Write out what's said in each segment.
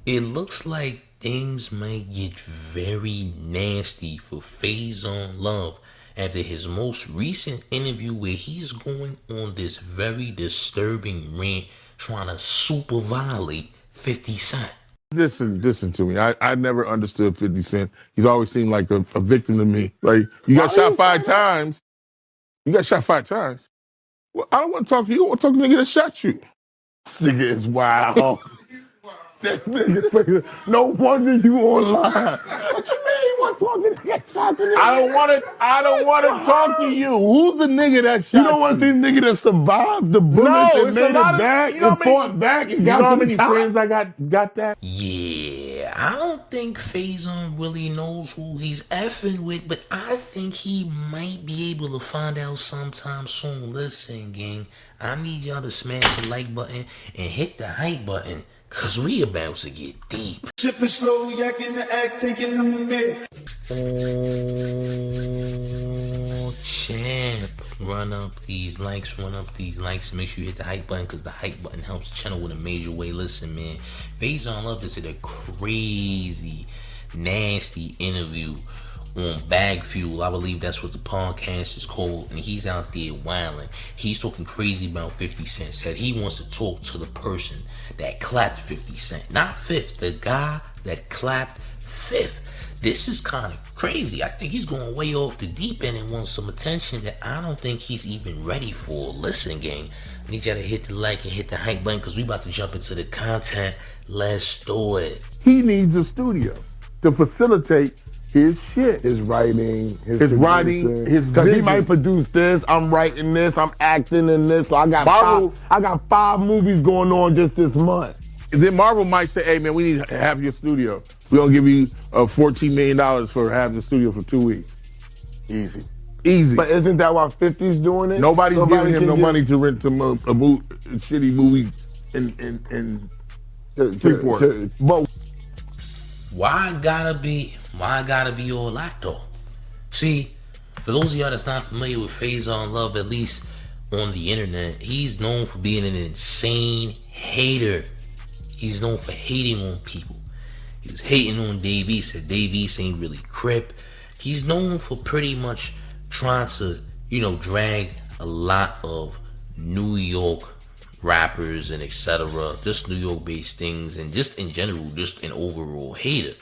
It looks like things might get very nasty for Faizon Love after his most recent interview where he's going on this very disturbing rant trying to super violate 50 Cent. Listen to me. I never understood 50 Cent. He's always seemed like a victim to me. Like, you got shot 5 times. You got shot 5 times. Well, I don't want to talk to you. I want to talk to the nigga that shot you. This nigga is wild. This nigga, no wonder you online. What you mean you want to talk to the nigga that shot the nigga? I don't want to talk to you. Who's the nigga that shot you? Don't want to see the nigga that survived the bullets and made it back and fought back and got to the top? Friends I got that? Yeah, I don't think Faizon really knows who he's effing with, but I think he might be able to find out sometime soon. Listen, gang, I need y'all to smash the like button and hit the hype button, cause we about to get deep. Sipping slow, yakking the act, thinking I'm a man. Oh, champ. Run up these likes, Make sure you hit the hype button, because the hype button helps the channel in a major way. Listen, man, Faizon Love just did a crazy, nasty interview on Bag Fuel. I believe that's what the podcast is called, and he's out there wilding. He's talking crazy about 50 Cent. Said he wants to talk to the person that clapped 50 Cent, not Fifth, the guy that clapped Fifth. This is kind of crazy. I think he's going way off the deep end and wants some attention that I don't think he's even ready for. Listen, gang, I need y'all to hit the like and hit the hype button, because we about to jump into the content. Let's do it. He needs a studio to facilitate his shit. His writing, his because he might produce this, I'm writing this, I'm acting in this. So I got five movies going on just this month. And then Marvel might say, hey man, we need to have your studio. We're gonna give you $14 million for having the studio for 2 weeks. Easy. But isn't that why 50's doing it? Nobody's giving him no money to rent a shitty movie in Freeport. But Why gotta be all that though? See, for those of y'all that's not familiar with Faizon Love, at least on the internet, he's known for being an insane hater. He's known for hating on people. He was hating on Dave East, said Dave East ain't really Crip. He's known for pretty much trying to, drag a lot of New York rappers and etc., just New York based things, and just in general, just an overall hater.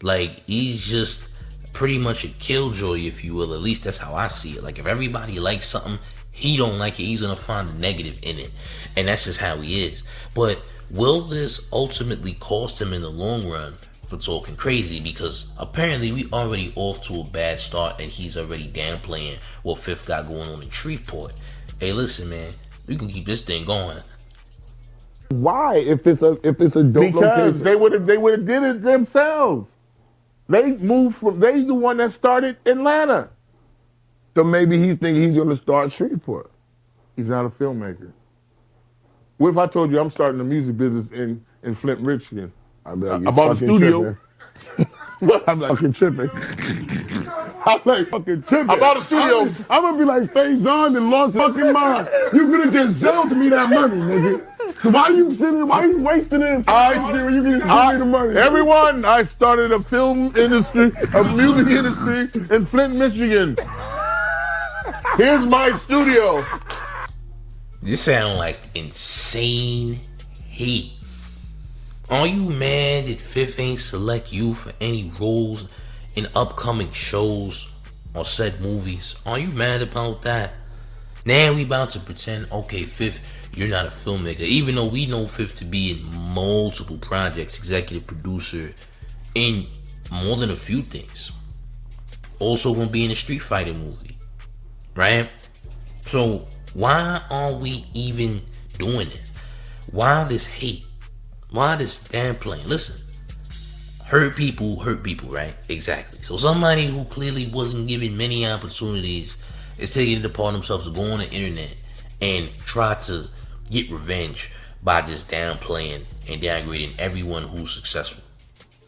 Like, he's just pretty much a killjoy, if you will. At least that's how I see it. Like, if everybody likes something, he don't like it, he's gonna find the negative in it, and that's just how he is. But will this ultimately cost him in the long run for talking crazy? Because apparently we already off to a bad start, and he's already downplaying what Fifth got going on in Shreveport. Hey, listen, man, we can keep this thing going. Why? If it's a dope location, they would have did it themselves. They moved from. They the one that started Atlanta. So maybe he thinks he's gonna start Shreveport. He's not a filmmaker. What if I told you I'm starting a music business in Flint, Michigan? I bought a studio. I'm like fucking tripping. I'm like fucking tripping. I bought a studio. I'm gonna be like Faizon and lost fucking mind. You could have just sold me that money, nigga. So why you wasting it? I see when you can just give me the money. Everyone, I started a film industry, a music industry in Flint, Michigan. Here's my studio. This sound like insane hate. Are you mad that Fifth ain't select you for any roles in upcoming shows or said movies? Are you mad about that? Now we about to pretend, okay, Fifth, you're not a filmmaker, even though we know Fifth to be in multiple projects, executive producer in more than a few things. Also gonna be in a Street Fighter movie, right? So why are we even doing this? Why this hate? Why this damn playing? Listen, hurt people, right? Exactly. So somebody who clearly wasn't given many opportunities is taking it upon themselves to go on the internet and try to get revenge by just downplaying and downgrading everyone who's successful.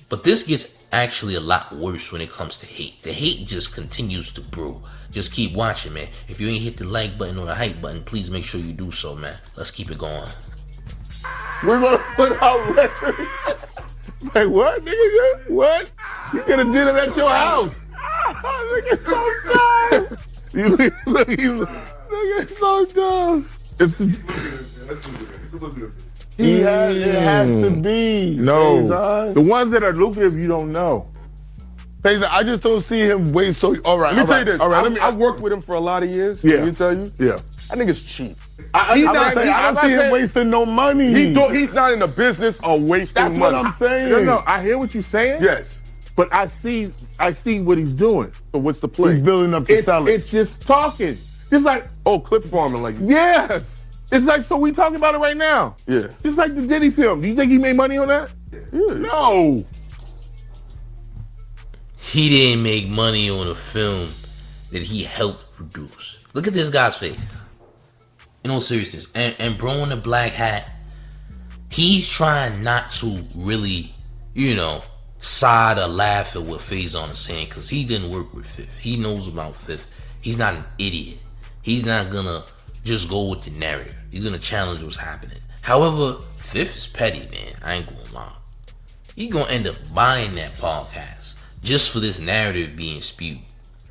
But this gets actually a lot worse when it comes to hate. The hate just continues to brew. Just keep watching, man. If you ain't hit the like button or the hype button, please make sure you do so, man. Let's keep it going. We're gonna put out records. Like what, nigga? What? You could have did it at your house. Nigga, so dumb. Nigga, so dumb. It has to be. No, Faizon. The ones that are lucrative, you don't know. Faizon, I just don't see him wait so. All right, let me tell you this. All right, I worked with him for a lot of years. Yeah. Can you tell you? Yeah. That nigga's cheap. I don't see him wasting no money. He's not in the business of wasting money. That's what I'm saying. No, I hear what you're saying. Yes. But I see what he's doing. So what's the play? He's building up to sell it. It's just talking. It's like, clip farming, like. Yes. It's like, so we talking about it right now. Yeah. It's like the Diddy film. Do you think he made money on that? Yeah. No. He didn't make money on a film that he helped produce. Look at this guy's face. In all seriousness. And bro in the black hat, he's trying not to really, side or laugh at what Faizon is saying, because he didn't work with Fifth. He knows about Fifth. He's not an idiot. He's not gonna just go with the narrative. He's gonna challenge what's happening. However, Fifth is petty, man. I ain't gonna lie. He gonna end up buying that podcast just for this narrative being spewed.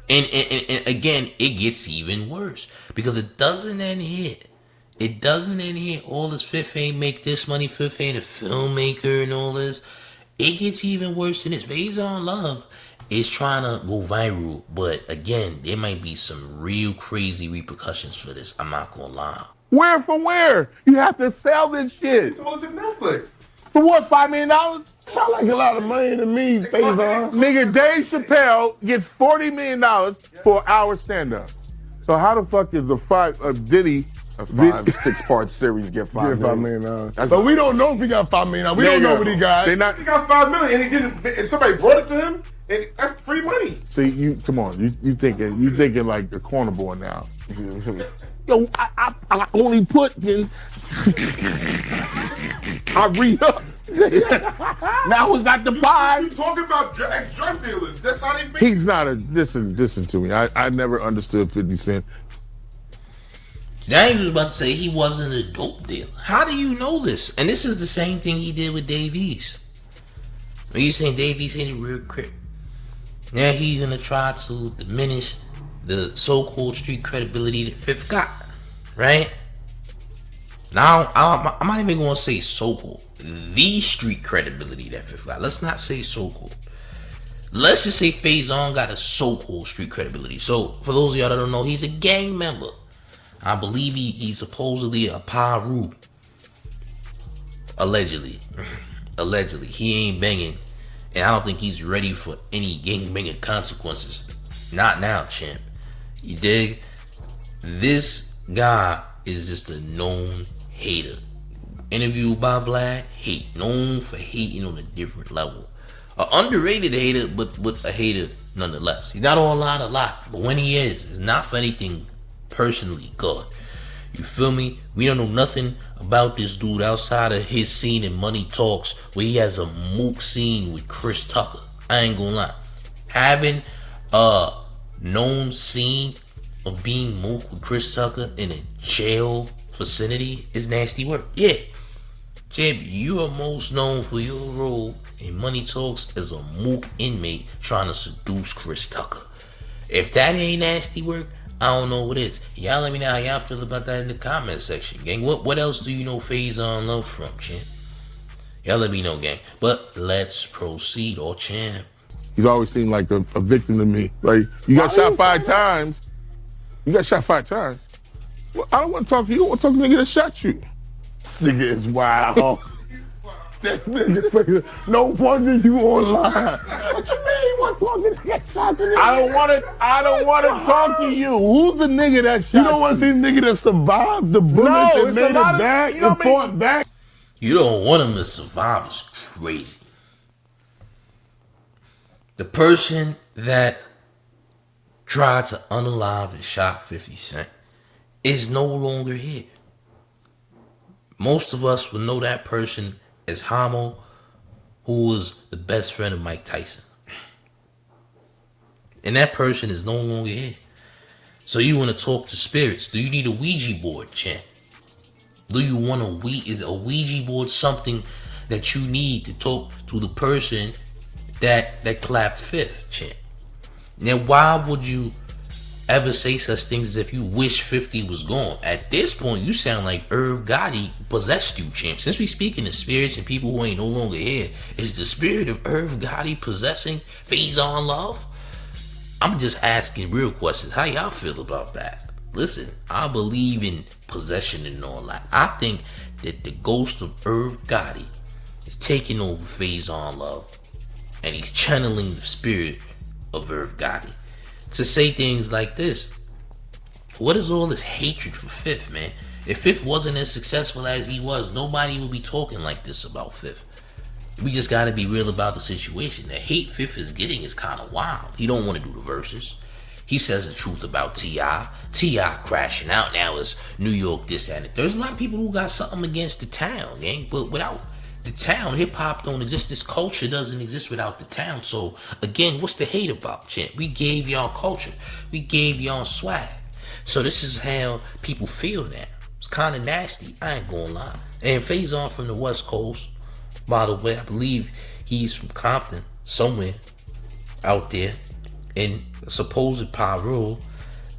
And again, it gets even worse because it doesn't end here. It doesn't end here. All this Fifth ain't make this money. Fifth ain't a filmmaker and all this. It gets even worse than this. Faizon Love is trying to go viral, but again, there might be some real crazy repercussions for this. I'm not gonna lie. Where from where? You have to sell this shit. Sold it to Netflix. For what, $5 million? Sound like a lot of money to me, Faizon. Nigga, Dave Chappelle gets $40 million for an hour stand-up. So how the fuck is Diddy... A 5-6-part series get $5 million. But we don't know if he got $5 million. We don't know what he got. He got $5 million and he didn't. And somebody brought it to him, and that's free money. See, come on, you thinking like the corner boy now. Yo, I only put in. I re-up. Now it's not the pie. You talking about ex-drug dealers? That's how they make. He's not a listen to me. I never understood 50 Cent. Now he was about to say he wasn't a dope dealer. How do you know this? And this is the same thing he did with Dave East. Are you saying Dave East ain't a real crip? Now he's gonna try to diminish the so-called street credibility that Fifth got, right? Now I'm not even gonna say so-called. The street credibility that Fifth got. Let's not say so-called. Let's just say Faizon got a so-called street credibility. So for those of y'all that don't know, he's a gang member. I believe he's supposedly a Paru. Allegedly. Allegedly. He ain't banging. And I don't think he's ready for any gang banging consequences. Not now, champ. You dig? This guy is just a known hater. Interviewed by Vlad, hate. Known for hating on a different level. An underrated hater, but a hater nonetheless. He's not on a lot. But when he is, it's not for anything personally good. You feel me? We don't know nothing about this dude outside of his scene in Money Talks, where he has a mook scene with Chris Tucker. I ain't gonna lie. Having a known scene of being mook with Chris Tucker in a jail vicinity is nasty work. Yeah. Jeb, you are most known for your role in Money Talks as a mook inmate trying to seduce Chris Tucker. If that ain't nasty work, I don't know what is. Y'all let me know how y'all feel about that in the comment section, gang. What else do you know Faizon Love from, champ? Y'all let me know, gang. But let's proceed, champ. He's always seemed like a victim to me. Like, you got shot 5 times. You got shot 5 times. Well, I don't want to talk to you. I want to talk to the nigga that shot you. This nigga is wild. This nigga, no wonder you online. What you mean you want to talk to the nigga that shot the nigga? I don't want to talk to you. Who's the nigga that shot you? Don't want to see the nigga that survived the bullets and made it back and fought back? You don't want him to survive is crazy. The person that tried to unalive and shot 50 Cent is no longer here. Most of us would know that person as Homo, who was the best friend of Mike Tyson. And that person is no longer here. So you want to talk to spirits. Do you need a Ouija board, champ? Do you want is a Ouija board something that you need to talk to the person that clapped fifth, champ. Now, why would you ever say such things as if you wish 50 was gone? At this point, you sound like Irv Gotti possessed you, champ. Since we speaking of spirits and people who ain't no longer here, is the spirit of Irv Gotti possessing Faizon Love? I'm just asking real questions. How y'all feel about that? Listen, I believe in possession and all that. I think that the ghost of Irv Gotti is taking over Faizon Love, and he's channeling the spirit of Irv Gotti to say things like this. What is all this hatred for Fifth, man? If Fifth wasn't as successful as he was, nobody would be talking like this about Fifth. We just gotta be real about the situation. The hate Fifth is getting is kind of wild. He don't want to do the verses. He says the truth about T.I. T.I. crashing out now is New York, this, that, and the. There's a lot of people who got something against the town, gang. But without the town, hip-hop don't exist. This culture doesn't exist without the town. So, again, what's the hate about, champ? We gave y'all culture. We gave y'all swag. So this is how people feel now. It's kind of nasty. I ain't gonna lie. And Faizon from the West Coast, by the way, I believe he's from Compton, somewhere out there in supposed Peru.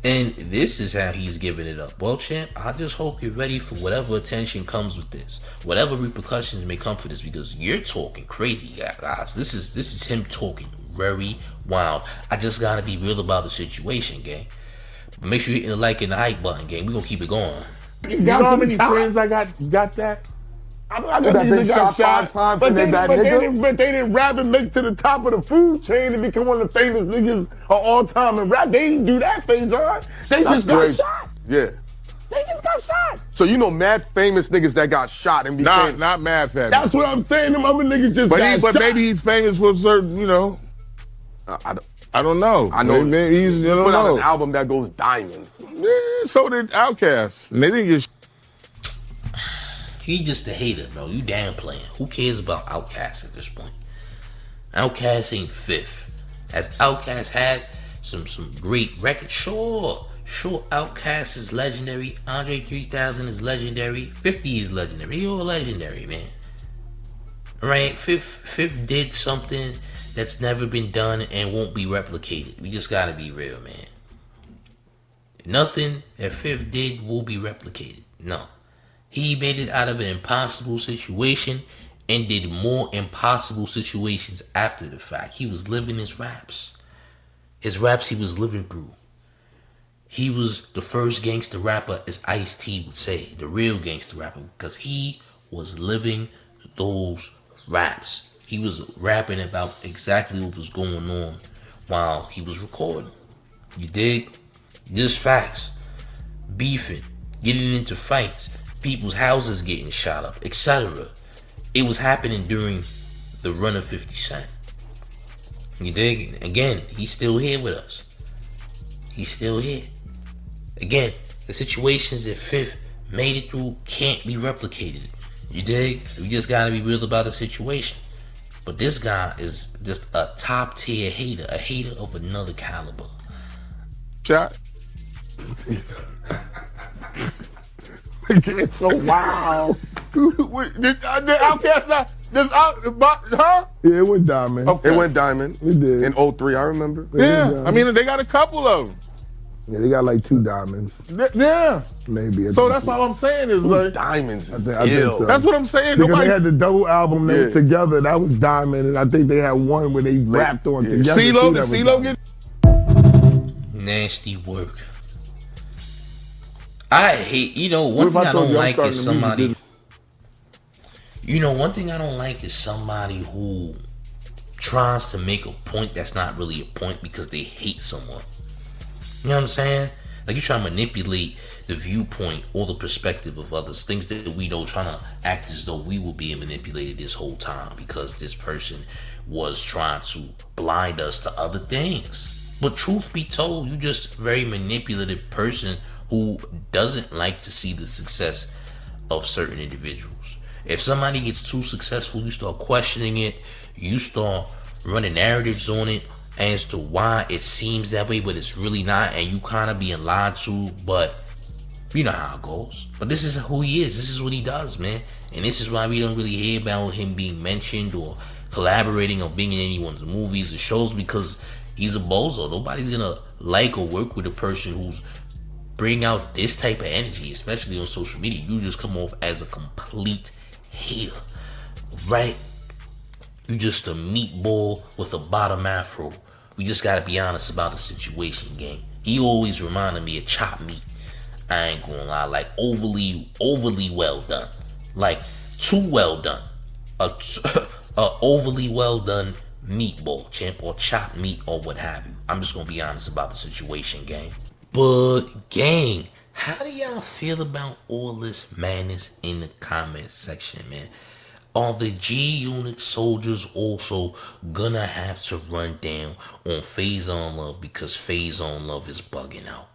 And this is how he's giving it up. Well, champ, I just hope you're ready for whatever attention comes with this, whatever repercussions may come for this, because you're talking crazy, guys. This is him talking very wild. I just gotta be real about the situation, gang. But make sure you're hitting the like and the hype button, gang. We're gonna keep it going. You know how many friends I got that? I got niggas that got shot 5 times, but they didn't rap and make to the top of the food chain and become one of the famous niggas of all time in rap. They didn't do that, Faizon. They just got shot. Yeah. They just got shot. So you know mad famous niggas that got shot and became... Not mad famous. That's what I'm saying. Them other niggas just got shot. But maybe he's famous for certain, you know. I don't know. I know. Maybe he's, you know. Put out an album that goes diamond. Yeah, so did Outkast. And they didn't get He just a hater, bro. You damn playing. Who cares about Outkast at this point? Outkast ain't Fifth. Has Outkast had some great records? Sure, Outkast is legendary. Andre 3000 is legendary. 50 is legendary. You're legendary, man. Right? Fifth did something that's never been done and won't be replicated. We just gotta be real, man. Nothing that Fifth did will be replicated. No. He made it out of an impossible situation and did more impossible situations after the fact. He was living his raps. His raps he was living through. He was the first gangster rapper, as Ice-T would say, the real gangster rapper, because he was living those raps. He was rapping about exactly what was going on while he was recording. You dig? Just facts. Beefing, getting into fights, people's houses getting shot up, etc. It was happening during the run of 50 Cent. You dig? Again, he's still here with us. He's still here. Again, the situations that Fifth made it through can't be replicated. You dig? We just gotta be real about the situation. But this guy is just a top tier hater, a hater of another caliber. Shot. It's so wild. Did Outkast not? Huh? Yeah, it went diamond. Okay. It went diamond. It did. In 03, I remember. Yeah, I mean, they got a couple of them. Yeah, they got like 2 diamonds. Yeah. Maybe. So that's all I'm saying is like... Diamonds is I think so. That's what I'm saying. Because they had the double album together. That was diamond. And I think they had one where they rapped on together. CeeLo get... Nasty work. I hate, one thing I don't like is somebody, one thing I don't like is somebody who tries to make a point that's not really a point because they hate someone. You know what I'm saying? Like, you try to manipulate the viewpoint or the perspective of others, things that we don't, trying to act as though we were being manipulated this whole time because this person was trying to blind us to other things. But truth be told, you just a very manipulative person who doesn't like to see the success of certain individuals. If somebody gets too successful, you start questioning it, you start running narratives on it as to why it seems that way, but it's really not, and you kind of being lied to, but you know how it goes. But this is who he is. This is what he does, man. And this is why we don't really hear about him being mentioned or collaborating or being in anyone's movies or shows, because he's a bozo. Nobody's gonna like or work with a person who's bring out this type of energy, especially on social media. You just come off as a complete hater, right? You just a meatball with a bottom afro. We just gotta be honest about the situation, gang. He always reminded me of chopped meat. I ain't gonna lie, like overly well done, like too well done. A overly well done meatball, champ, or chopped meat, or what have you. I'm just gonna be honest about the situation, gang. But gang, how do y'all feel about all this madness in the comment section, man? Are the G-Unit soldiers also gonna have to run down on Faizon Love because Faizon Love is bugging out?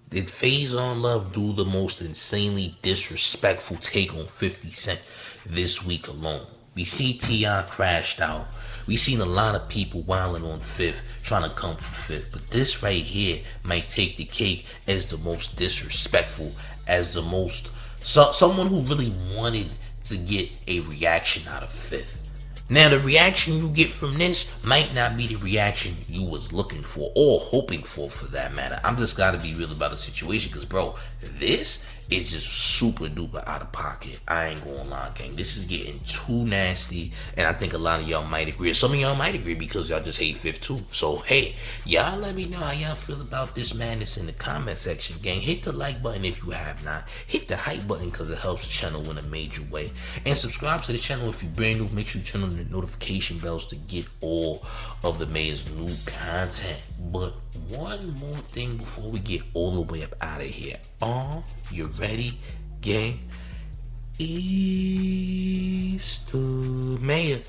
Did Faizon Love do the most insanely disrespectful take on 50 Cent this week alone? We see T.I. crashed out. We seen a lot of people wilding on Fifth, trying to come for Fifth. But this right here might take the cake as the most disrespectful, as the most... someone who really wanted to get a reaction out of Fifth. Now, the reaction you get from this might not be the reaction you was looking for or hoping for that matter. I'm just gotta be real about the situation, because, bro, this is just super duper out of pocket. I ain't gonna lie, gang. This is getting too nasty, and I think a lot of y'all might agree. Some of y'all might agree because y'all just hate Fifth too. So, hey, y'all let me know how y'all feel about this madness in the comment section, gang. Hit the like button if you have not. Hit the hype button because it helps the channel in a major way. And subscribe to the channel if you're brand new. Make sure you turn on the notification bells to get all of the mayor's new content. But one more thing before we get all the way up out of here. Are you ready, gang? It's the mayor,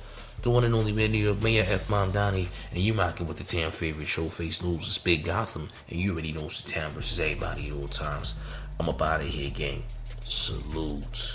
the one and only mayor of New York, Mayor F. Mondani, and you rocking with the town favorite Showface News. It's Big Gotham, and you already know it's the town versus everybody at all times. I'm up out of here, gang. Salute.